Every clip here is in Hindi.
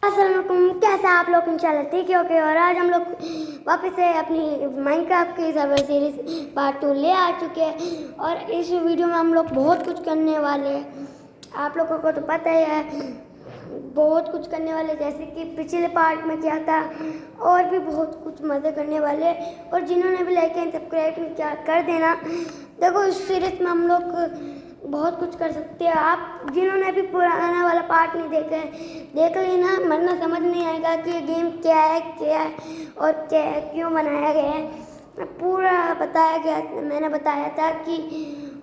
अस्सलामुअलैकुम, कैसे आप लोग? इंशाल्लाह ठीक है। ओके, और आज हम लोग वापस से अपनी माइनक्राफ्ट की सर्वर सीरीज पार्ट 2 ले आ चुके हैं। और इस वीडियो में हम लोग बहुत कुछ करने वाले हैं। आप लोगों को तो पता ही है, बहुत कुछ करने वाले, जैसे कि पिछले पार्ट में किया था। और भी बहुत कुछ मज़े करने वाले। और जिन्होंने भी लाइक एंड सब्सक्राइब नहीं किया कर देना। देखो, इस सीरीज में हम लोग बहुत कुछ कर सकते हैं। आप जिन्होंने भी पुराना वाला पार्ट नहीं देखा है, देख लेना, वरना समझ नहीं आएगा कि ये गेम क्या है और क्या है, क्यों बनाया गया है। पूरा बताया गया, मैंने बताया था कि,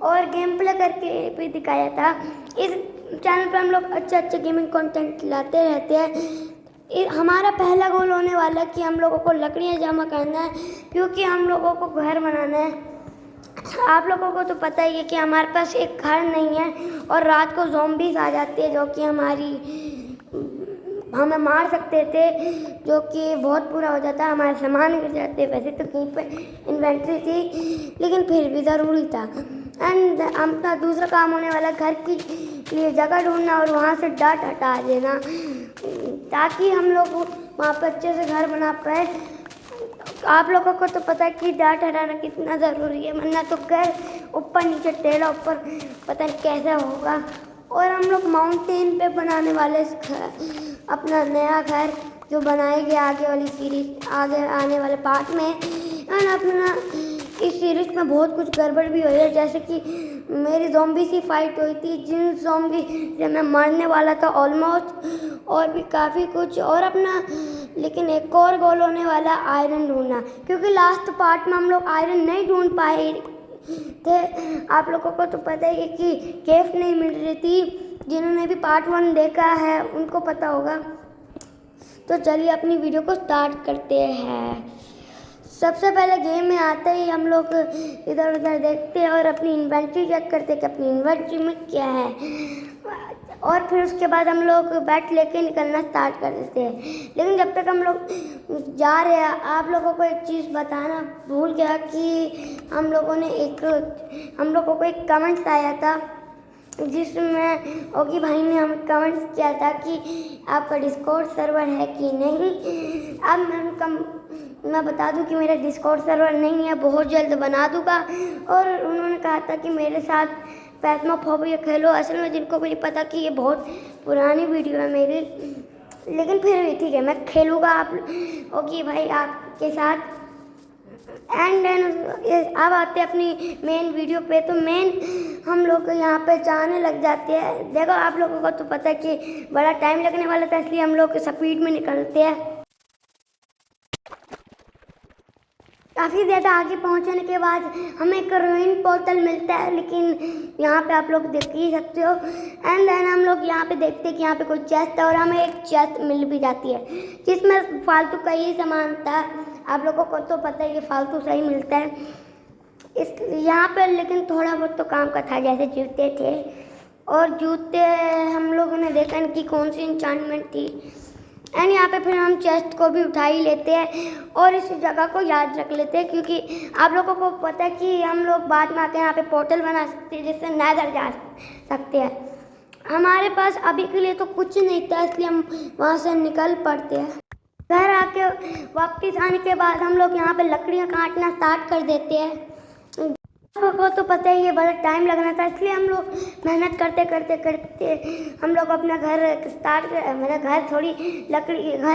और गेम प्ले करके भी दिखाया था। इस चैनल पर हम लोग अच्छे गेमिंग कंटेंट लाते रहते हैं। हमारा पहला गोल होने वाला है कि हम लोगों को लकड़ियाँ जमा करना है, क्योंकि हम लोगों को घर बनाना है। आप लोगों को तो पता ही है कि हमारे पास एक घर नहीं है, और रात को ज़ॉम्बीज़ आ जाते हैं जो कि हमें मार सकते थे, जो कि बहुत बुरा हो जाता, हमारे सामान गिर जाते। वैसे तो कहीं पे इन्वेंट्री थी, लेकिन फिर भी ज़रूरी था। एंड अपना दूसरा काम होने वाला घर की लिए जगह ढूंढना और वहाँ से डट हटा देना, ताकि हम लोग वहाँ पर अच्छे से घर बना पाए। आप लोगों को तो पता है कि डाट हटाना कितना ज़रूरी है, वरना तो घर ऊपर नीचे टेढ़ा ऊपर पता नहीं कैसा होगा। और हम लोग माउंटेन पे बनाने वाले अपना नया घर जो बनाएंगे आगे वाली सीरीज, आगे आने वाले पार्ट में। एंड अपना इस सीरीज में बहुत कुछ गड़बड़ भी हुई है, जैसे कि मेरी ज़ॉम्बी से फाइट हुई थी, जिन ज़ॉम्बी से मैं मरने वाला था ऑलमोस्ट, और भी काफ़ी कुछ। और अपना लेकिन एक और गोल होने वाला आयरन ढूंढना, क्योंकि लास्ट पार्ट में हम लोग आयरन नहीं ढूंढ पाए थे। आप लोगों को तो पता ही है कि केफ नहीं मिल रही थी। जिन्होंने भी पार्ट 1 देखा है उनको पता होगा। तो चलिए अपनी वीडियो को स्टार्ट करते हैं। सबसे पहले गेम में आते ही हम लोग इधर उधर देखते हैं और अपनी इन्वेंट्री चेक करते हैं कि अपनी इन्वेंट्री में क्या है, और फिर उसके बाद हम लोग बैट लेके निकलना स्टार्ट कर देते हैं। लेकिन जब तक हम लोग जा रहे हैं, आप लोगों को एक चीज़ बताना भूल गया कि हम लोगों को एक कमेंट्स आया था, जिसमें ओगी भाई ने हमें कमेंट्स किया था कि आपका डिस्कॉर्ड सर्वर है कि नहीं। अब मैं बता दूं कि मेरा डिस्कॉर्ड सर्वर नहीं है, बहुत जल्द बना दूंगा। और उन्होंने कहा था कि मेरे साथ पैथमोफोबिया खेलो। असल में जिनको भी नहीं पता कि ये बहुत पुरानी वीडियो है मेरी, लेकिन फिर भी ठीक है, मैं खेलूँगा आप ओगी भाई आपके साथ। एंड अब आते हैं अपनी मेन वीडियो पे। तो मेन हम लोग यहाँ पे जाने लग जाते हैं। देखो, आप लोगों को तो पता है कि बड़ा टाइम लगने वाला था, इसलिए हम लोग स्पीड में निकलते हैं। काफ़ी ज़्यादा आगे पहुँचने के बाद हमें एक रूइन पोर्टल मिलता है, लेकिन यहाँ पे आप लोग देख ही सकते हो। एंड देन हम लोग यहाँ पे देखते हैं कि यहाँ पे कोई चेस्ट है, और हमें एक चेस्ट मिल भी जाती है, जिसमें फालतू का ही सामान था। आप लोगों को तो पता है कि फालतू सही मिलता है इस यहाँ पर, लेकिन थोड़ा बहुत तो काम का था, जैसे जूते थे। और जूते हम लोगों ने देखा इनकी कौन सी इंचांटमेंट थी। एंड यहाँ पे फिर हम चेस्ट को भी उठा ही लेते हैं और इस जगह को याद रख लेते हैं, क्योंकि आप लोगों को पता है कि हम लोग बाद में आके यहाँ पे पोर्टल बना सकते हैं, जिससे नेदर जा सकते हैं। हमारे पास अभी के लिए तो कुछ नहीं था, इसलिए हम वहाँ से निकल पड़ते हैं। घर आके वापस आने के बाद हम लोग यहाँ पे लकड़ियाँ काटना स्टार्ट कर देते हैं। आपको तो पता ही है बड़ा टाइम लगना था, इसलिए हम लोग मेहनत करते करते हम लोग अपना घर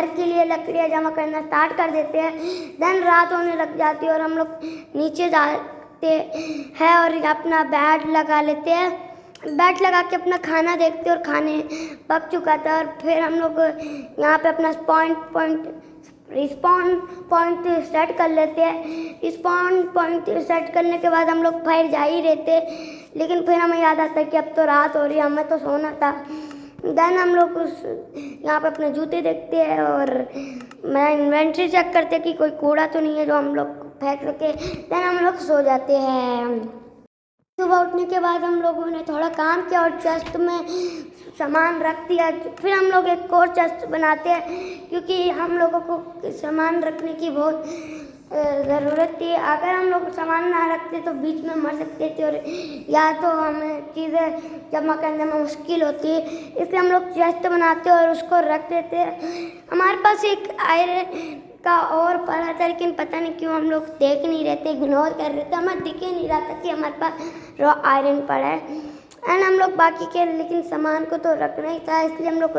के लिए लकड़ियाँ जमा करना स्टार्ट कर देते हैं। देन रात होने लग जाती है और हम लोग नीचे जाते हैं और अपना बेड लगा लेते हैं। बेड लगा के अपना खाना देखते हैं, और खाने पक चुका था। और फिर हम लोग यहाँ पे अपना रिस्पॉन पॉइंट सेट कर लेते हैं। रिस्पॉन पॉइंट सेट करने के बाद हम लोग फिर जा ही रहते, लेकिन फिर हमें याद आता है कि अब तो रात हो रही है, हमें तो सोना था। देन हम लोग यहाँ पे अपने जूते देखते हैं, और मैं इन्वेंट्री चेक करते कि कोई कूड़ा तो नहीं है जो हम लोग फेंक सके। देन हम लोग सो जाते हैं। सुबह उठने के बाद हम लोगों ने थोड़ा काम किया और चेस्ट में सामान रख दिया। फिर हम लोग एक और चेस्ट बनाते हैं, क्योंकि हम लोगों को सामान रखने की बहुत ज़रूरत थी। अगर हम लोग सामान ना रखते तो बीच में मर सकते थे और या तो हमें चीज़ें जमा करने में मुश्किल होती, इसलिए हम लोग चेस्ट बनाते और उसको रख देते। हमारे पास एक आयरन का और पड़ा था, लेकिन पता नहीं क्यों हम लोग देख नहीं रहे थे, इग्नोर कर रहे थे, हमें दिख ही नहीं रहा था कि हमारे पास रॉ आयरन पड़ा है। एंड हम लोग बाकी के लेकिन सामान को तो रखना ही था, इसलिए हम लोग को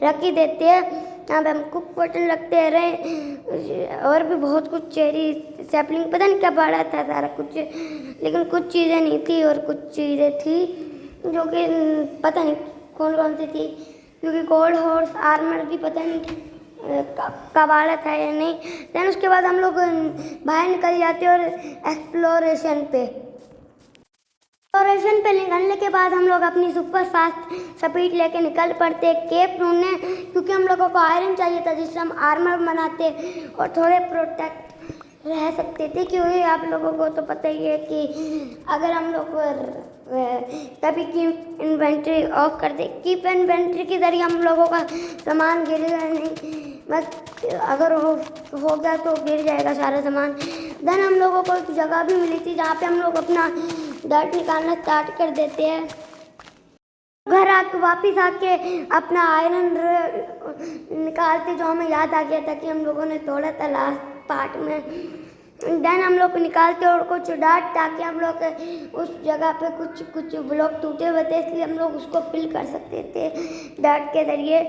रख ही देते हैं। यहाँ पे हम कुक बटन रखते रहे और भी बहुत कुछ चेरी सैपलिंग पता नहीं क्या पड़ा था सारा कुछ, लेकिन कुछ चीज़ें नहीं थी और कुछ चीज़ें थी जो कि पता नहीं कौन कौन सी थी, क्योंकि गोल्ड हॉर्स आर्मर भी पता नहीं कबाड़ा था या नहीं। देन उसके बाद हम लोग बाहर निकल जाते और एक्सप्लोरेशन पे निकलने के बाद हम लोग अपनी सुपर फास्ट स्पीड लेके निकल पड़ते केव ढूंढने, क्योंकि हम लोगों को आयरन चाहिए था जिससे हम आर्मर बनाते और थोड़े प्रोटेक्ट रह सकते थे। क्योंकि आप लोगों को तो पता ही है कि अगर हम लोग कभी कीप इन्वेंट्री ऑफ कर दे, कीप इन्वेंट्री के जरिए हम लोगों का सामान गिरेगा नहीं, बस अगर हो गया तो गिर जाएगा सारा सामान। देन हम लोगों को एक जगह भी मिली थी जहाँ पे हम लोग अपना डर्ट निकालना स्टार्ट कर देते हैं। घर आके वापिस आके अपना आयरन निकालते, जो हमें याद आ गया था कि हम लोगों ने तोड़ा था लास्ट पार्ट में। देन हम लोग निकालते और कुछ डार्ट, ताकि हम लोग उस जगह पे कुछ ब्लॉक टूटे हुए थे, इसलिए हम लोग उसको फिल कर सकते थे डार्ट के जरिए।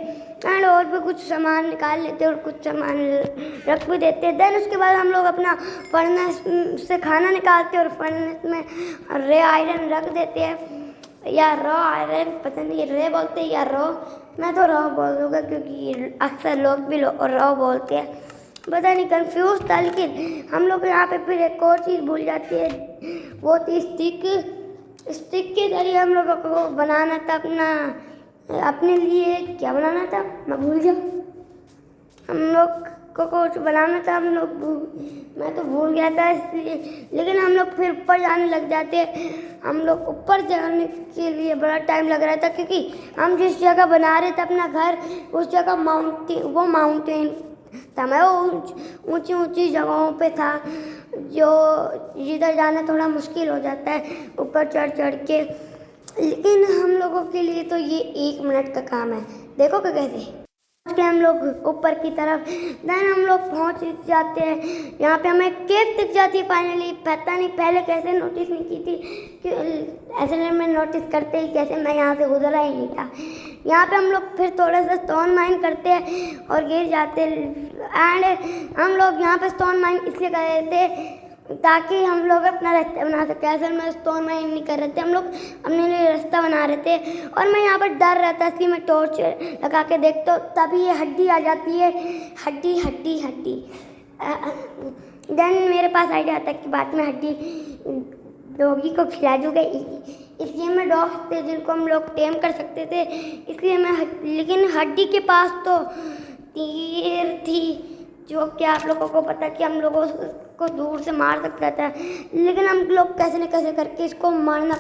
एंड और भी कुछ सामान निकाल लेते और कुछ सामान रख भी देते। देन उसके बाद हम लोग अपना फर्नेस से खाना निकालते और फर्नेस में रे आयरन रख देते हैं या रॉ आयरन, पता नहीं रे बोलते हैं या रॉ, मैं तो रॉ बोल दूँगा क्योंकि अक्सर लोग भी रॉ बोलते हैं, पता नहीं कंफ्यूज था। लेकिन हम लोग यहाँ पे फिर एक और चीज़ भूल जाती है, वो थी स्टिक के जरिए हम लोगों को बनाना था अपने लिए क्या बनाना था मैं भूल गया। हम लोग को कुछ बनाना था, मैं तो भूल गया था इसलिए। लेकिन हम लोग फिर ऊपर जाने लग जाते। हम लोग ऊपर जाने के लिए बड़ा टाइम लग रहा था, क्योंकि हम जिस जगह बना रहे थे अपना घर, उस जगह माउंटेन था, मैं वो ऊंची जगहों पे था, जो जिधर जाना थोड़ा मुश्किल हो जाता है ऊपर चढ़ के। लेकिन हम लोगों के लिए तो ये 1 मिनट का काम है, देखो क्या कहते पहुँच के हम लोग ऊपर की तरफ। देन हम लोग पहुँच जाते हैं, यहाँ पे हमें केव दिख जाती है फाइनली। पता नहीं पहले कैसे नोटिस नहीं की थी, कि ऐसे में नोटिस करते ही कैसे मैं यहाँ से गुजरा ही नहीं था। यहाँ पे हम लोग फिर थोड़ा सा स्टोन माइन करते हैं और गिर जाते। एंड हम लोग यहाँ पे स्टोन माइन इसलिए कर रहे थे ताकि हम लोग अपना रास्ता बना सकें। असल में स्टोन माइन नहीं कर रहे थे, हम लोग अपने लिए रास्ता बना रहे थे। और मैं यहाँ पर डर रहा था, इसलिए मैं टॉर्च लगा के देखता हूँ, तभी ये हड्डी आ जाती है, हड्डी। देन मेरे पास आइडिया आता है कि बाद में हड्डी डॉगी को खिला दूँगा। इसलिए मैं डॉग्स थे जिनको हम लोग टेम कर सकते थे, इसलिए लेकिन हड्डी के पास तो तीर थी, जो कि आप लोगों को पता कि हम लोगों को दूर से मार सकता था। लेकिन हम लोग कैसे न कैसे करके इसको मारना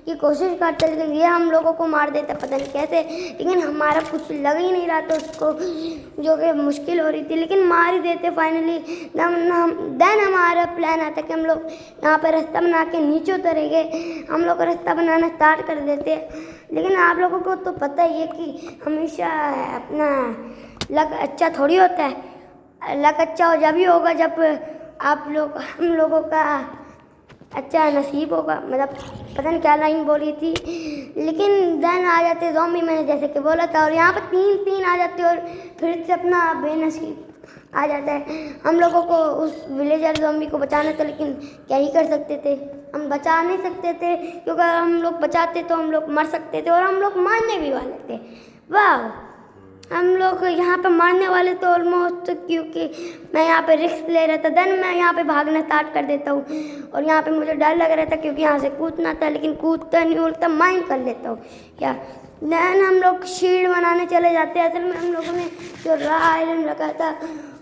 की कोशिश करते, लेकिन ये हम लोगों को मार देता, पता नहीं कैसे। लेकिन हमारा कुछ लग ही नहीं रहा था उसको, जो कि मुश्किल हो रही थी, लेकिन मार ही देते फाइनली। देन हमारा प्लान आता कि हम लोग यहाँ पर रास्ता बना के नीचे उतरेंगे, हम लोग रास्ता बनाना स्टार्ट कर देते। लेकिन आप लोगों को तो पता ही है कि हमेशा अपना लक अच्छा थोड़ी होता है, लक अच्छा हो जब ही होगा जब हम लोगों का अच्छा नसीब होगा। मतलब पता नहीं क्या लाइन बोली थी, लेकिन देन आ जाते ज़ॉम्बी, मैंने जैसे कि बोला था, और यहाँ पर तीन आ जाते और फिर से अपना बेनसीब आ जाता है। हम लोगों को उस विलेजर ज़ॉम्बी को बचाना था, लेकिन क्या ही कर सकते थे, हम बचा नहीं सकते थे, क्योंकि हम लोग बचाते तो हम लोग मर सकते थे और हम लोग मरने भी वाले थे। वाह, हम लोग यहाँ पे मरने वाले तो ऑलमोस्ट, क्योंकि मैं यहाँ पे रिस्क ले रहा था। देन मैं यहाँ पे भागना स्टार्ट कर देता हूँ, और यहाँ पे मुझे डर लग रहा था क्योंकि यहाँ से कूदना था, लेकिन कूदता नहीं, उल्टा माइन कर लेता हूँ क्या। देन हम लोग शील्ड बनाने चले जाते हैं। असल में हम लोगों ने जो रॉ आयरन रखा था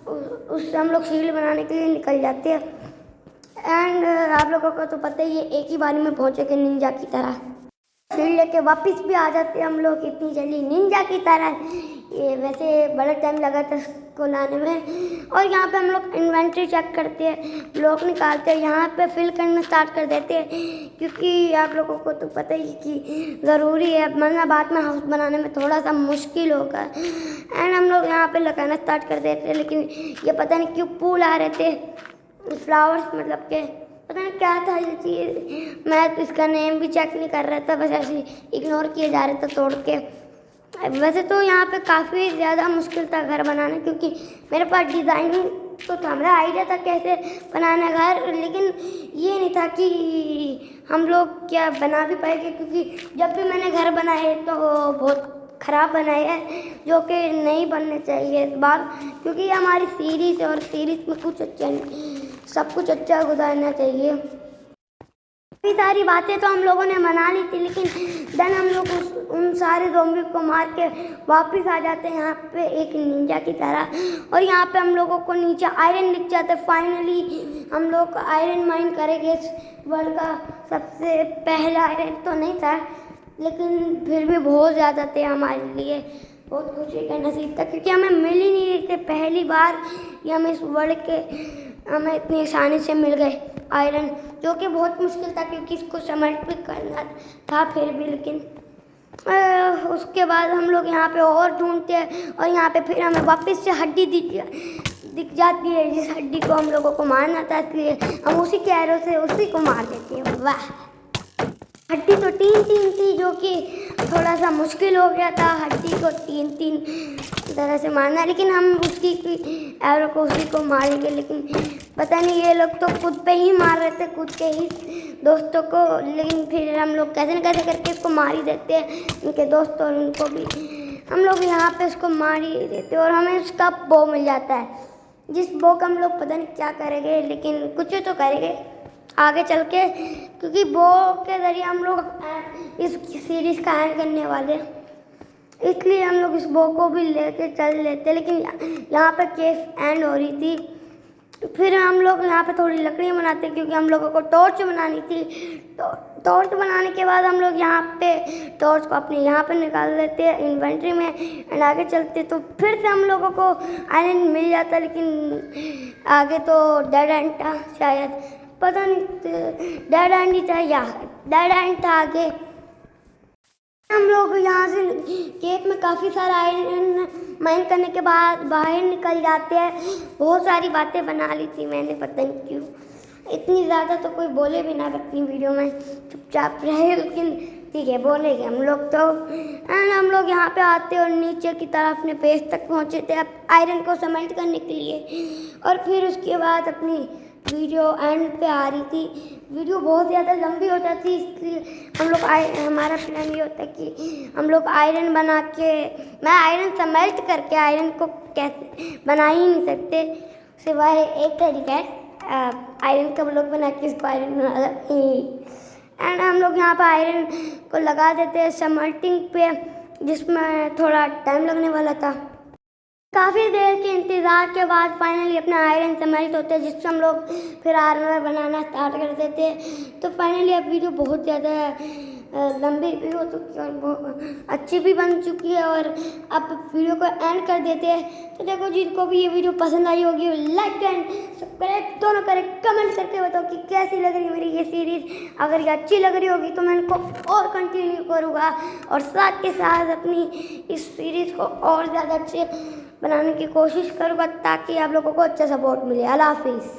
उससे हम लोग शील्ड बनाने के लिए निकल जाते हैं। एंड आप लोगों को तो पता ही है, एक ही बारी में पहुँचे कि निंजा की तरह। फील्ड लेके वापस भी आ जाते हम लोग इतनी जल्दी निंजा की तरह। ये वैसे बड़ा टाइम लगा था इसको लाने में। और यहाँ पे हम लोग इन्वेंट्री चेक करते हैं, ब्लॉक निकालते हैं, यहाँ पे फिल करना स्टार्ट कर देते हैं क्योंकि आप लोगों को तो पता ही कि ज़रूरी है, वरना बाद में हाउस बनाने में थोड़ा सा मुश्किल होगा। एंड हम लोग यहाँ पे लगाना स्टार्ट कर देते हैं, लेकिन ये पता नहीं क्यों फूल आ रहे थे, फ्लावर्स मतलब के पता नहीं क्या था ये चीज़। मैं तो इसका नेम भी चेक नहीं कर रहा था, बस ऐसे इग्नोर किए जा रहे थे तोड़ के। वैसे तो यहाँ पे काफ़ी ज़्यादा मुश्किल था घर बनाना, क्योंकि मेरे पास डिज़ाइनिंग तो था, मेरा आइडिया था कैसे बनाना घर, लेकिन ये नहीं था कि हम लोग क्या बना भी पाएंगे, क्योंकि जब भी मैंने घर बनाए तो बहुत ख़राब बनाए हैं, जो कि नहीं बनने चाहिए इस बार, क्योंकि ये हमारी सीरीज़ है और सीरीज़ में कुछ अच्छा नहीं, सब कुछ अच्छा गुजारना चाहिए। कई सारी बातें तो हम लोगों ने बना ली थी, लेकिन देन हम लोग उन सारे ज़ॉम्बी को मार के वापस आ जाते हैं यहाँ पे एक निंजा की तरह। और यहाँ पे हम लोगों को नीचे आयरन दिख जाता है। फाइनली हम लोग आयरन माइन करेंगे। इस वर्ल्ड का सबसे पहला आयरन तो नहीं था, लेकिन फिर भी बहुत ज़्यादा थे हमारे लिए, बहुत खुशी का नसीब था, क्योंकि हमें मिल ही नहीं रहे थे पहली बार ये हमें इस वर्ल्ड के हमें इतनी आसानी से मिल गए आयरन, जो कि बहुत मुश्किल था क्योंकि इसको समल्ट भी करना था फिर भी। लेकिन उसके बाद हम लोग यहाँ पे और ढूंढते हैं और यहाँ पे फिर हमें वापस से हड्डी दिख जाती है, जिस हड्डी को हम लोगों को मारना था, इसलिए हम उसी के एरो से उसी को मार देते हैं। वाह, हड्डी तो तीन थी, जो कि थोड़ा सा मुश्किल हो गया था हड्डी को तीन तरह से मारना, लेकिन हम उसकी एरो को उसी को मारेंगे। लेकिन पता नहीं ये लोग तो खुद पे ही मार रहे थे, खुद के ही दोस्तों को, लेकिन फिर हम लोग कैसे न कैसे करके इसको मार ही देते हैं, उनके दोस्तों और उनको भी हम लोग यहाँ पे इसको मार ही देते हैं। और हमें उसका बो मिल जाता है, जिस बो का हम लोग पता नहीं क्या करेंगे, लेकिन कुछ तो करेंगे आगे चल के, क्योंकि बो के ज़रिए हम लोग इस सीरीज़ का एंड करने वाले, इसलिए हम लोग इस बो को भी लेके चल लेते। लेकिन यहाँ पे केस एंड हो रही थी, फिर हम लोग यहाँ पे थोड़ी लकड़ियाँ बनाते, क्योंकि हम लोगों को टॉर्च बनानी थी। तो टॉर्च बनाने के बाद हम लोग यहाँ पे टॉर्च को अपने यहाँ पे निकाल लेते हैं इन्वेंट्री में, एंड आगे चलते तो फिर से हम लोगों को आयरन मिल जाता, लेकिन आगे तो डेड एंड था शायद, पता नहीं डेड एंड ही था या डेड एंड था आगे। हम लोग यहाँ से केप में काफ़ी सारा आयरन माइन करने के बाद बाहर निकल जाते हैं। बहुत सारी बातें बना ली थी मैंने, पता नहीं क्यों, इतनी ज़्यादा तो कोई बोले भी ना अपनी वीडियो में, चुपचाप रहे, लेकिन ठीक है बोलेंगे हम लोग तो। एंड हम लोग यहाँ पे आते और नीचे की तरफ अपने बेस तक पहुँचे थे आयरन को समेल्ट करने के लिए, और फिर उसके बाद अपनी वीडियो एंड पे आ रही थी। वीडियो बहुत ज़्यादा लंबी हो जाती, इसलिए हम लोग हमारा प्लान ये होता है कि हम लोग आयरन बना के, मैं आयरन समेल्ट करके आयरन को कैसे बना ही नहीं सकते, सिवाय एक तरीका है आयरन का ब्लॉक बना के इसको आयरन बना सकते। एंड हम लोग यहाँ पर आयरन को लगा देते हैं समेल्टिंग पे, जिसमें थोड़ा टाइम लगने वाला था। काफ़ी देर के इंतज़ार के बाद फाइनली अपना आयरन समेल्ट होते हैं, जिससे हम लोग फिर आर्मर बनाना स्टार्ट कर देते हैं। तो फाइनली अब वीडियो बहुत ज़्यादा लंबी भी हो चुकी है और बहुत अच्छी भी बन चुकी है, और अब वीडियो को एंड कर देते हैं। तो देखो, जिनको भी ये वीडियो पसंद आई होगी लाइक एंड सब्सक्राइब दोनों करें, कमेंट करके बताओ कि कैसी लग रही है मेरी ये सीरीज़। अगर ये अच्छी लग रही होगी तो मैं इनको और कंटिन्यू करूँगा, और साथ के साथ अपनी इस सीरीज़ को और ज़्यादा अच्छे बनाने की कोशिश करूँगा, ताकि आप लोगों को अच्छा सपोर्ट मिले। अल्लाह हाफिज़।